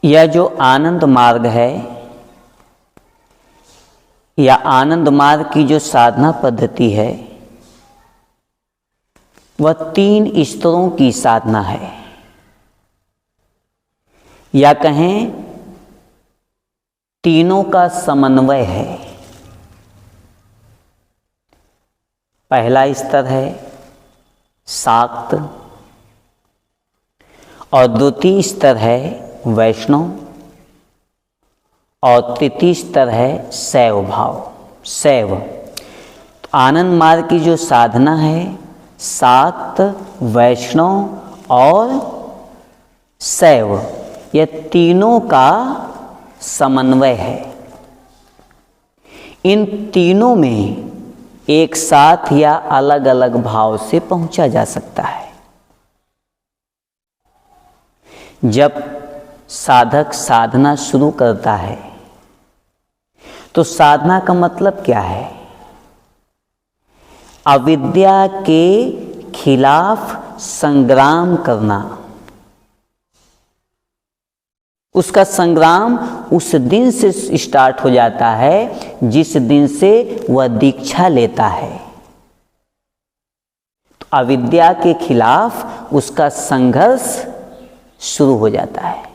यह जो आनंद मार्ग है या आनंद मार्ग की जो साधना पद्धति है वह 3 स्तरों की साधना है, या कहें तीनों का समन्वय है। पहला स्तर है शाक्त और द्वितीय स्तर है वैष्णव और तृतीय स्तर है शैव भाव, शैव। तो आनंद मार्ग की जो साधना है शाक्त, वैष्णव और शैव, यह तीनों का समन्वय है। इन तीनों में एक साथ या अलग अलग भाव से पहुंचा जा सकता है। जब साधक साधना शुरू करता है तो साधना का मतलब क्या है? अविद्या के खिलाफ संग्राम करना। उसका संग्राम उस दिन से स्टार्ट हो जाता है जिस दिन से वह दीक्षा लेता है। तो अविद्या के खिलाफ उसका संघर्ष शुरू हो जाता है,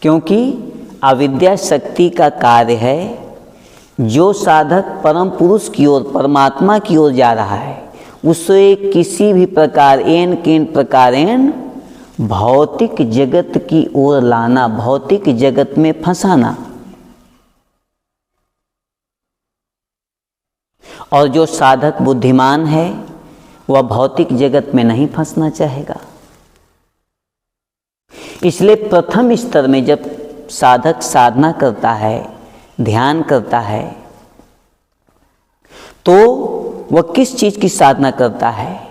क्योंकि अविद्या शक्ति का कार्य है। जो साधक परम पुरुष की ओर, परमात्मा की ओर जा रहा है, उसे किसी भी प्रकार किन प्रकारेण भौतिक जगत की ओर लाना, भौतिक जगत में फंसाना। और जो साधक बुद्धिमान है वह भौतिक जगत में नहीं फंसना चाहेगा। इसलिए प्रथम स्तर में जब साधक साधना करता है, ध्यान करता है, तो वह किस चीज की साधना करता है?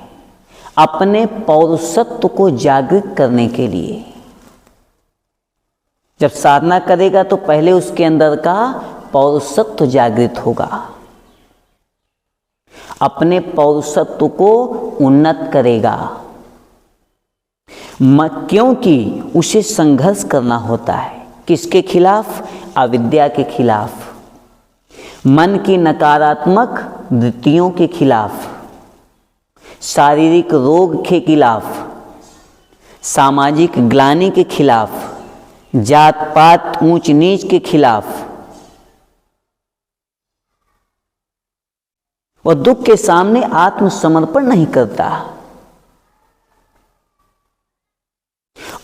अपने पौरुषत्व को जागृत करने के लिए। जब साधना करेगा तो पहले उसके अंदर का पौरुषत्व जागृत होगा, अपने पौरुषत्व को उन्नत करेगा, क्योंकि उसे संघर्ष करना होता है। किसके खिलाफ? अविद्या के खिलाफ, मन की नकारात्मक वृत्तियों के खिलाफ, शारीरिक रोग के खिलाफ, सामाजिक ग्लानि के खिलाफ, जात पात ऊंच नीच के खिलाफ। वह दुख के सामने आत्मसमर्पण नहीं करता।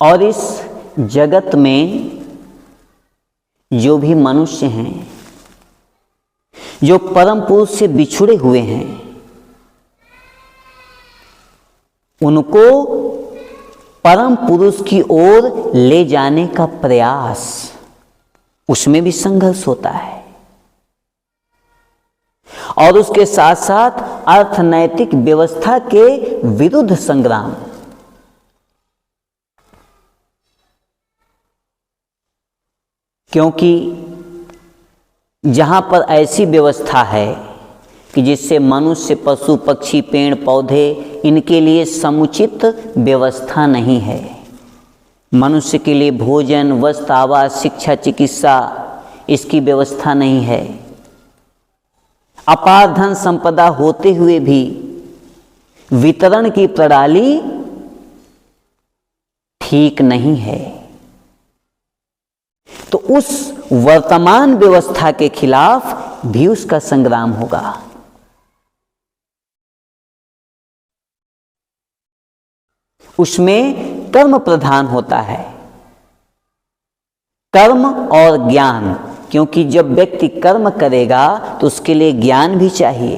और इस जगत में जो भी मनुष्य हैं, जो परम पुरुष से बिछुड़े हुए हैं, उनको परम पुरुष की ओर ले जाने का प्रयास, उसमें भी संघर्ष होता है। और उसके साथ साथ अर्थनैतिक व्यवस्था के विरुद्ध संग्राम। क्योंकि जहां पर ऐसी व्यवस्था है कि जिससे मनुष्य, पशु, पक्षी, पेड़ पौधे, इनके लिए समुचित व्यवस्था नहीं है। मनुष्य के लिए भोजन, वस्त्र, आवास, शिक्षा, चिकित्सा, इसकी व्यवस्था नहीं है। अपार धन संपदा होते हुए भी वितरण की प्रणाली ठीक नहीं है। तो उस वर्तमान व्यवस्था के खिलाफ भी उसका संग्राम होगा। उसमें कर्म प्रधान होता है, कर्म और ज्ञान। क्योंकि जब व्यक्ति कर्म करेगा तो उसके लिए ज्ञान भी चाहिए।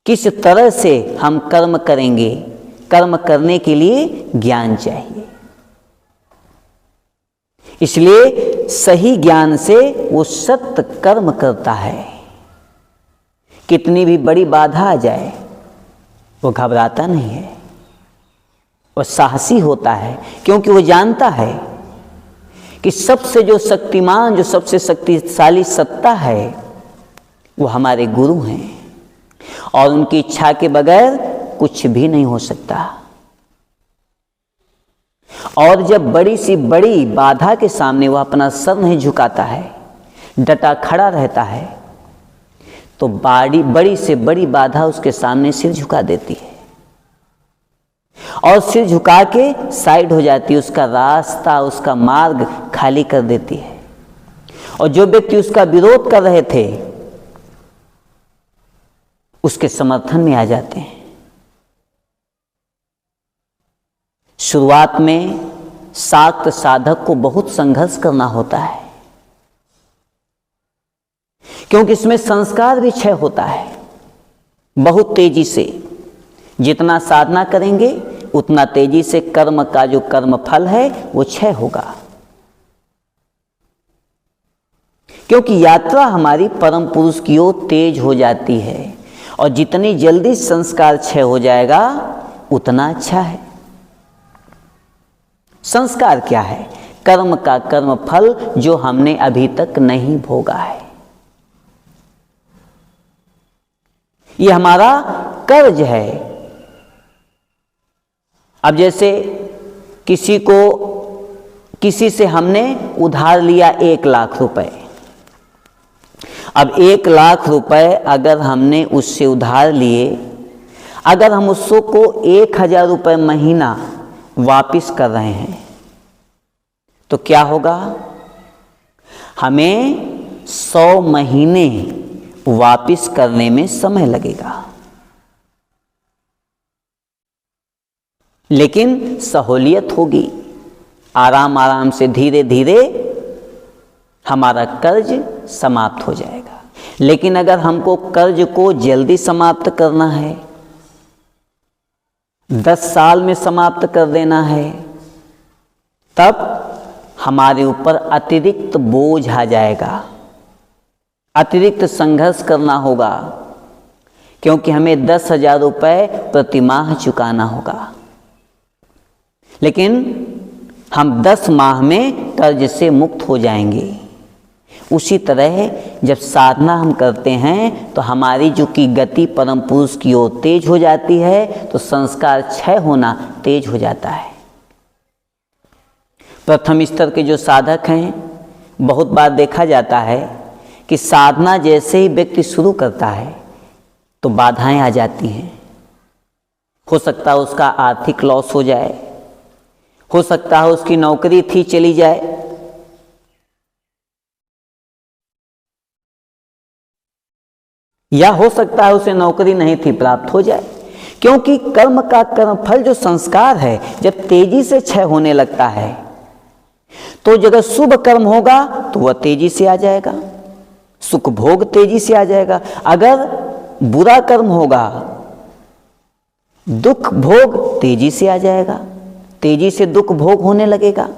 किस तरह से हम कर्म करेंगे, कर्म करने के लिए ज्ञान चाहिए। इसलिए सही ज्ञान से वो सत्य कर्म करता है। कितनी भी बड़ी बाधा आ जाए वो घबराता नहीं है, वो साहसी होता है। क्योंकि वो जानता है कि सबसे जो शक्तिमान, जो सबसे शक्तिशाली सत्ता है वो हमारे गुरु हैं, और उनकी इच्छा के बगैर कुछ भी नहीं हो सकता। और जब बड़ी सी बड़ी बाधा के सामने वह अपना सर नहीं झुकाता है, डटा खड़ा रहता है, तो बड़ी से बड़ी बाधा उसके सामने सिर झुका देती है और सिर झुका के साइड हो जाती है, उसका रास्ता, उसका मार्ग खाली कर देती है। और जो व्यक्ति उसका विरोध कर रहे थे उसके समर्थन में आ जाते हैं। शुरुआत में शाक्त साधक को बहुत संघर्ष करना होता है, क्योंकि इसमें संस्कार भी क्षय होता है बहुत तेजी से। जितना साधना करेंगे उतना तेजी से कर्म का जो कर्म फल है वो क्षय होगा, क्योंकि यात्रा हमारी परम पुरुष की ओर तेज हो जाती है और जितनी जल्दी संस्कार क्षय हो जाएगा उतना अच्छा है। संस्कार क्या है? कर्म का कर्म फल जो हमने अभी तक नहीं भोगा है। ये हमारा कर्ज है। अब जैसे किसी से हमने उधार लिया 1 लाख रुपए। अब 1 लाख रुपए अगर हमने उससे उधार लिए, अगर हम उसको 1000 रुपए महीना वापिस कर रहे हैं तो क्या होगा? हमें 100 महीने वापिस करने में समय लगेगा, लेकिन सहूलियत होगी। आराम आराम से धीरे धीरे हमारा कर्ज समाप्त हो जाएगा। लेकिन अगर हमको कर्ज को जल्दी समाप्त करना है, 10 साल में समाप्त कर देना है, तब हमारे ऊपर अतिरिक्त बोझ आ जाएगा, अतिरिक्त संघर्ष करना होगा, क्योंकि हमें 10,000 रुपये प्रति माह चुकाना होगा। लेकिन हम 10 माह में कर्ज से मुक्त हो जाएंगे। उसी तरह जब साधना हम करते हैं तो हमारी जो की गति परम पुरुष की ओर तेज हो जाती है, तो संस्कार क्षय होना तेज हो जाता है। प्रथम स्तर के जो साधक हैं, बहुत बार देखा जाता है कि साधना जैसे ही व्यक्ति शुरू करता है तो बाधाएं आ जाती हैं। हो सकता है उसका आर्थिक लॉस हो जाए, हो सकता है उसकी नौकरी थी चली जाए, या हो सकता है उसे नौकरी नहीं थी प्राप्त हो जाए। क्योंकि कर्म का कर्म फल जो संस्कार है जब तेजी से क्षय होने लगता है, तो अगर शुभ कर्म होगा तो वह तेजी से आ जाएगा, सुख भोग तेजी से आ जाएगा। अगर बुरा कर्म होगा, दुख भोग तेजी से आ जाएगा, तेजी से दुख भोग होने लगेगा।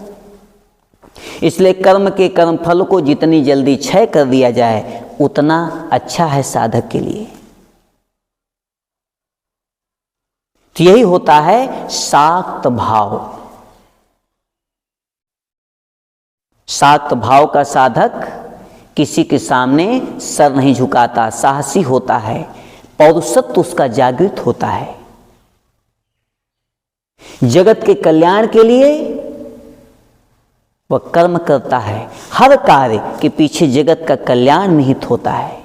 इसलिए कर्म के कर्म फल को जितनी जल्दी क्षय कर दिया जाए उतना अच्छा है साधक के लिए। तो यही होता है शाक्त भाव। शाक्त भाव का साधक किसी के सामने सर नहीं झुकाता, साहसी होता है, पौरुषत्व उसका जागृत होता है। जगत के कल्याण के लिए वह कर्म करता है। हर कार्य के पीछे जगत का कल्याण निहित होता है।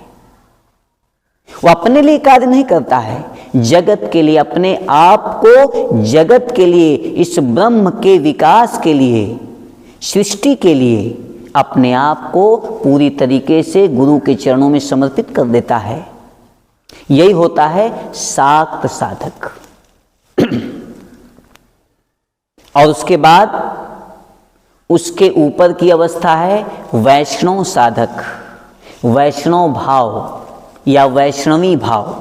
वह अपने लिए कार्य नहीं करता है, जगत के लिए, अपने आप को जगत के लिए, इस ब्रह्म के विकास के लिए, सृष्टि के लिए अपने आप को पूरी तरीके से गुरु के चरणों में समर्पित कर देता है। यही होता है शाक्त साधक। और उसके बाद उसके ऊपर की अवस्था है वैष्णव साधक, वैष्णव भाव या वैष्णवी भाव।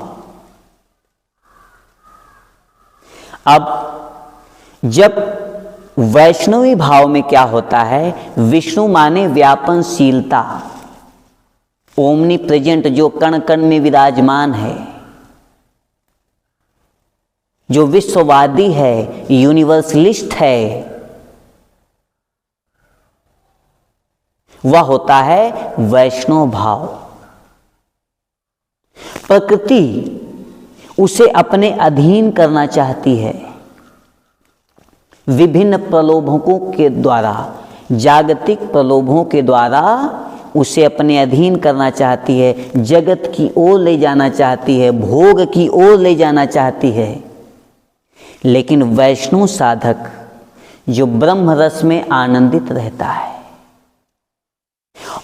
अब जब वैष्णवी भाव में क्या होता है, विष्णु माने व्यापनशीलता, ओमनी प्रेजेंट, जो कण कण में विराजमान है, जो विश्ववादी है, यूनिवर्सलिस्ट है, वह होता है वैष्णव भाव। प्रकृति उसे अपने अधीन करना चाहती है, विभिन्न प्रलोभों के द्वारा, जागतिक प्रलोभों के द्वारा उसे अपने अधीन करना चाहती है, जगत की ओर ले जाना चाहती है, भोग की ओर ले जाना चाहती है। लेकिन वैष्णव साधक जो ब्रह्म रस में आनंदित रहता है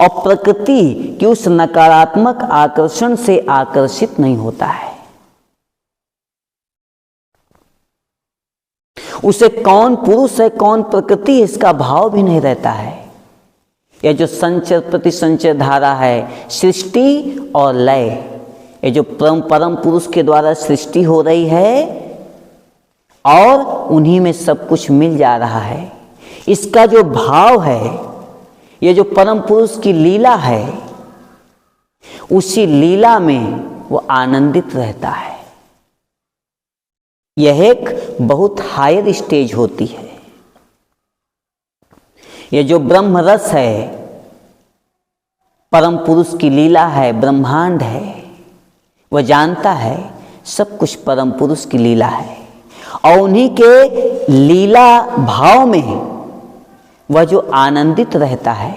और प्रकृति की उस नकारात्मक आकर्षण से आकर्षित नहीं होता है, उसे कौन पुरुष है कौन प्रकृति इसका भाव भी नहीं रहता है। यह जो संचर प्रतिसंचर धारा है, सृष्टि और लय, ये जो परम पुरुष के द्वारा सृष्टि हो रही है और उन्हीं में सब कुछ मिल जा रहा है, इसका जो भाव है, ये जो परम पुरुष की लीला है, उसी लीला में वो आनंदित रहता है। यह एक बहुत हायर स्टेज होती है। यह जो ब्रह्म रस है, परम पुरुष की लीला है, ब्रह्मांड है, वह जानता है सब कुछ परम पुरुष की लीला है और उन्हीं के लीला भाव में वह जो आनंदित रहता है,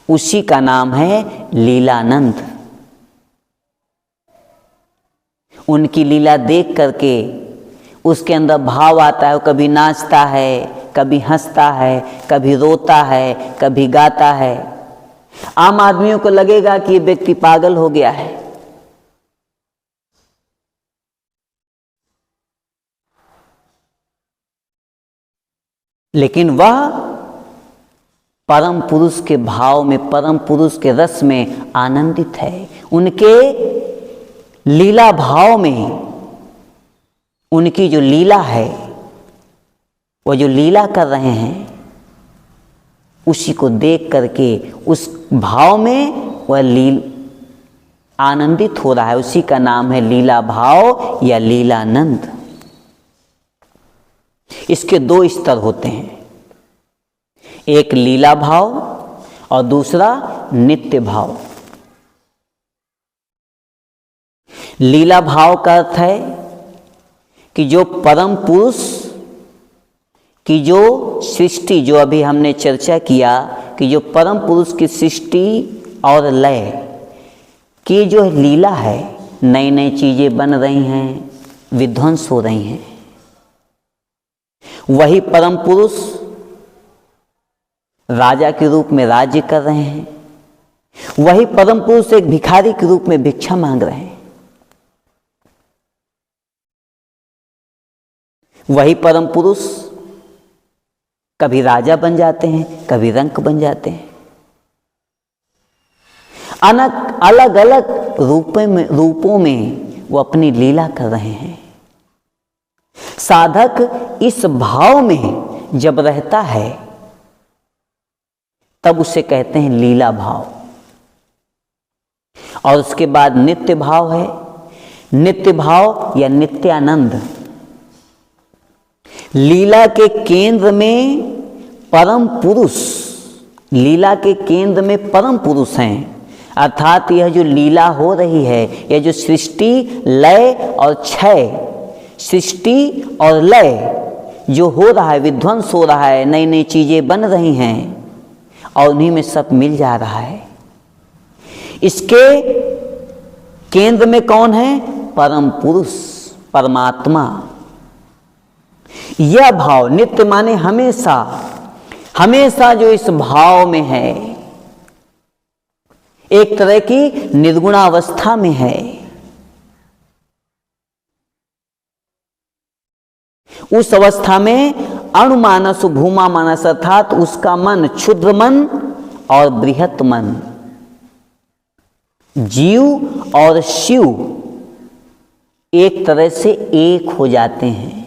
उसी का नाम है लीलानंद। उनकी लीला देख करके उसके अंदर भाव आता है, वो कभी नाचता है, कभी हंसता है, कभी रोता है, कभी गाता है। आम आदमियों को लगेगा कि ये व्यक्ति पागल हो गया है, लेकिन वह परम पुरुष के भाव में, परम पुरुष के रस में आनंदित है। उनके लीला भाव में, उनकी जो लीला है, वो जो लीला कर रहे हैं, उसी को देख करके उस भाव में वह आनंदित हो रहा है। उसी का नाम है लीला भाव या लीलानंद। इसके दो स्तर होते हैं, एक लीला भाव और दूसरा नित्य भाव। लीला भाव का अर्थ है कि जो परम पुरुष की जो सृष्टि, जो अभी हमने चर्चा किया कि जो परम पुरुष की सृष्टि और लय की जो लीला है, नई नई चीजें बन रही हैं, विध्वंस हो रही हैं, वही परम पुरुष राजा के रूप में राज्य कर रहे हैं, वही परम पुरुष एक भिखारी के रूप में भिक्षा मांग रहे हैं, वही परम पुरुष कभी राजा बन जाते हैं, कभी रंक बन जाते हैं। अलग अलग रूपों में वो अपनी लीला कर रहे हैं। साधक इस भाव में जब रहता है तब उसे कहते हैं लीला भाव। और उसके बाद नित्य भाव है। नित्य भाव या नित्यानंद, लीला के केंद्र में परम पुरुष, लीला के केंद्र में परम पुरुष हैं। अर्थात यह जो लीला हो रही है, यह जो सृष्टि लय और क्षय, सृष्टि और लय जो हो रहा है, विध्वंस हो रहा है, नई नई चीजें बन रही हैं और उन्हीं में सब मिल जा रहा है। इसके केंद्र में कौन है? परम पुरुष, परमात्मा। यह भाव नित्य माने हमेशा, हमेशा जो इस भाव में है, एक तरह की निर्गुणावस्था में है, उस अवस्था में अणुमानस भूमा मानस, अर्थात उसका मन क्षुद्र मन और बृहत मन, जीव और शिव एक तरह से एक हो जाते हैं।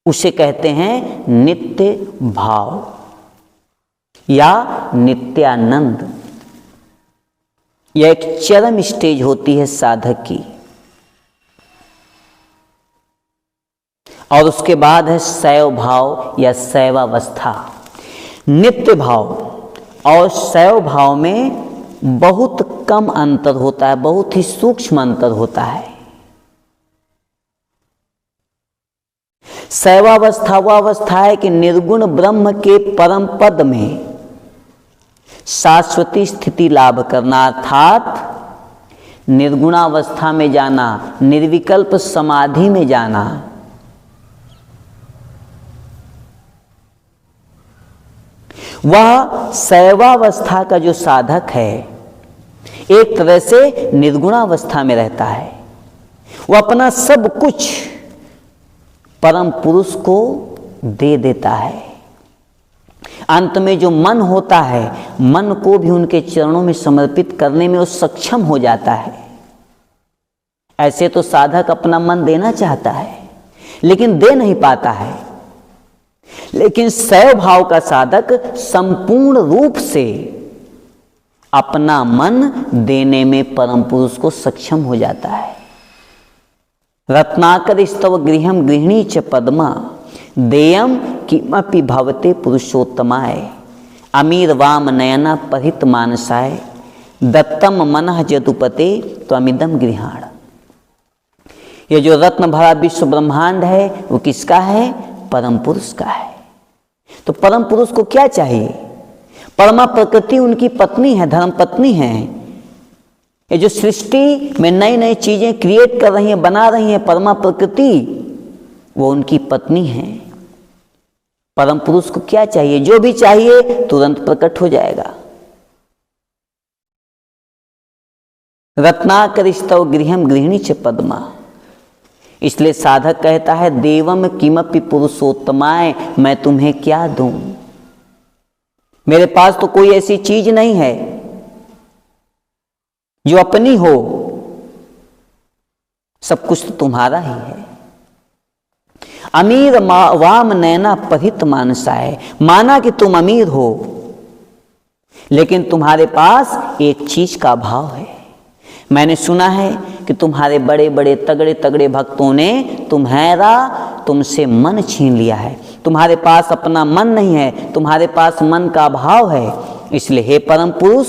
उसे कहते हैं नित्य भाव या नित्यानंद। यह एक चरम स्टेज होती है साधक की। और उसके बाद है शैव भाव या शैवावस्था। नित्य भाव और शैव भाव में बहुत कम अंतर होता है, बहुत ही सूक्ष्म अंतर होता है। शैवावस्था वह अवस्था है कि निर्गुण ब्रह्म के परम पद में शाश्वती स्थिति लाभ करना, अर्थात निर्गुणावस्था में जाना, निर्विकल्प समाधि में जाना। वह शैवावस्था का जो साधक है एक तरह से निर्गुणावस्था में रहता है। वह अपना सब कुछ परम पुरुष को दे देता है। अंत में जो मन होता है, मन को भी उनके चरणों में समर्पित करने में वो सक्षम हो जाता है। ऐसे तो साधक अपना मन देना चाहता है लेकिन दे नहीं पाता है, लेकिन शैव भाव का साधक संपूर्ण रूप से अपना मन देने में परम पुरुष को सक्षम हो जाता है। रत्नाकर स्तव गृहम गृहिणी च पद्मा देयम किमपि भवते पुरुषोत्तमाय अमीर वाम नयना परित मानसाय दत्तम मनः जदुपते त्वमिदम गृहाण। ये जो रत्न भरा विश्व ब्रह्मांड है वो किसका है? परम पुरुष का है। तो परम पुरुष को क्या चाहिए? परमा प्रकृति उनकी पत्नी है, धर्म पत्नी है। ये जो सृष्टि में नई नई चीजें क्रिएट कर रही हैं, बना रही हैं, परमा प्रकृति वो उनकी पत्नी है। परम पुरुष को क्या चाहिए? जो भी चाहिए तुरंत प्रकट हो जाएगा। रत्नाकर स्तव गृहम गृहिणी च पद्मा। इसलिए साधक कहता है देवम किमपि पुरुषोत्तमाय, मैं तुम्हें क्या दूं? मेरे पास तो कोई ऐसी चीज नहीं है जो अपनी हो, सब कुछ तो तुम्हारा ही है। अमीर वाम नैना परित मानसाय, माना कि तुम अमीर हो लेकिन तुम्हारे पास एक चीज का अभाव है। मैंने सुना है कि तुम्हारे बड़े बड़े तगड़े तगड़े भक्तों ने तुमसे मन छीन लिया है। तुम्हारे पास अपना मन नहीं है, तुम्हारे पास मन का अभाव है। इसलिए हे परम पुरुष,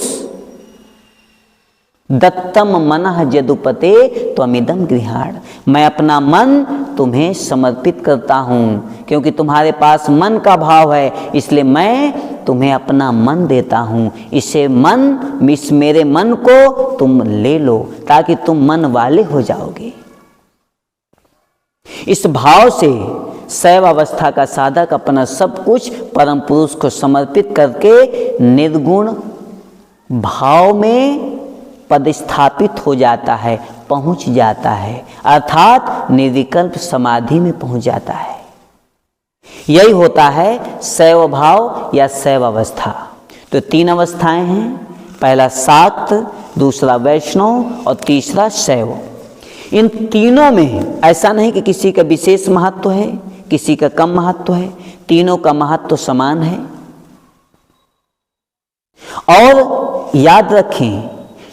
दत्तम मनः जदुपते त्वमिदं गृहाण, मैं अपना मन तुम्हें समर्पित करता हूं। क्योंकि तुम्हारे पास मन का भाव है इसलिए मैं तुम्हें अपना मन देता हूं। इस मेरे मन को तुम ले लो ताकि तुम मन वाले हो जाओगे। इस भाव से शैव अवस्था का साधक अपना सब कुछ परम पुरुष को समर्पित करके निर्गुण भाव में पदस्थापित हो जाता है, पहुंच जाता है, अर्थात निर्विकल्प समाधि में पहुंच जाता है। यही होता है शैव भाव या शैव अवस्था। तो तीन अवस्थाएं हैं, पहला शाक्त, दूसरा वैष्णव और तीसरा शैव। इन तीनों में ऐसा नहीं कि किसी का विशेष महत्व है, किसी का कम महत्व है, तीनों का महत्व समान है। और याद रखें,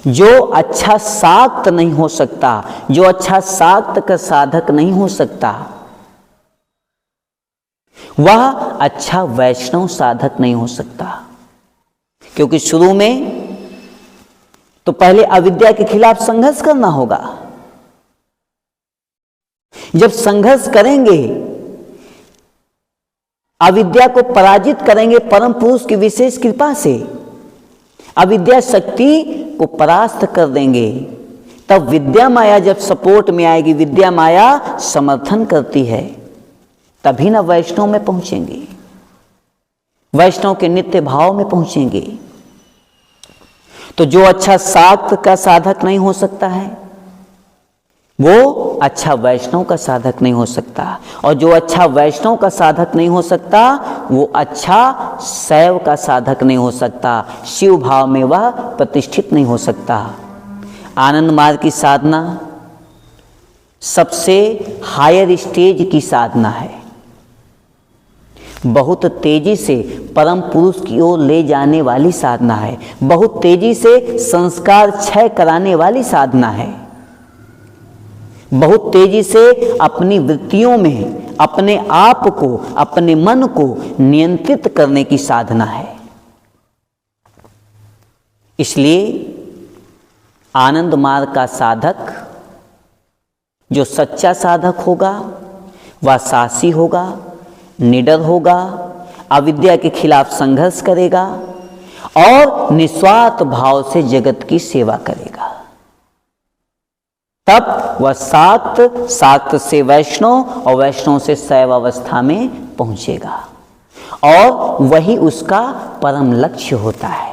जो अच्छा शाक्त नहीं हो सकता, जो अच्छा शाक्त का साधक नहीं हो सकता, वह अच्छा वैष्णव साधक नहीं हो सकता। क्योंकि शुरू में तो पहले अविद्या के खिलाफ संघर्ष करना होगा। जब संघर्ष करेंगे, अविद्या को पराजित करेंगे परम पुरुष की विशेष कृपा से, अविद्या शक्ति को परास्त कर देंगे, तब विद्या माया जब सपोर्ट में आएगी, विद्या माया समर्थन करती है, तभी ना वैष्णव में पहुंचेंगे, वैष्णव के नित्य भाव में पहुंचेंगे। तो जो अच्छा शाक्त का साधक नहीं हो सकता है वो अच्छा वैष्णव का साधक नहीं हो सकता, और जो अच्छा वैष्णव का साधक नहीं हो सकता वो अच्छा शैव का साधक नहीं हो सकता, शिव भाव में वह प्रतिष्ठित नहीं हो सकता। आनंद मार्ग की साधना सबसे हायर स्टेज की साधना है, बहुत तेजी से परम पुरुष की ओर ले जाने वाली साधना है, बहुत तेजी से संस्कार क्षय कराने वाली साधना है, बहुत तेजी से अपनी वृत्तियों में अपने आप को, अपने मन को नियंत्रित करने की साधना है। इसलिए आनंद मार्ग का साधक, जो सच्चा साधक होगा, वह साहसी होगा, निडर होगा, अविद्या के खिलाफ संघर्ष करेगा और निस्वार्थ भाव से जगत की सेवा करेगा। तब वह शाक्त से वैष्णव और वैष्णव से शैव अवस्था में पहुंचेगा और वही उसका परम लक्ष्य होता है।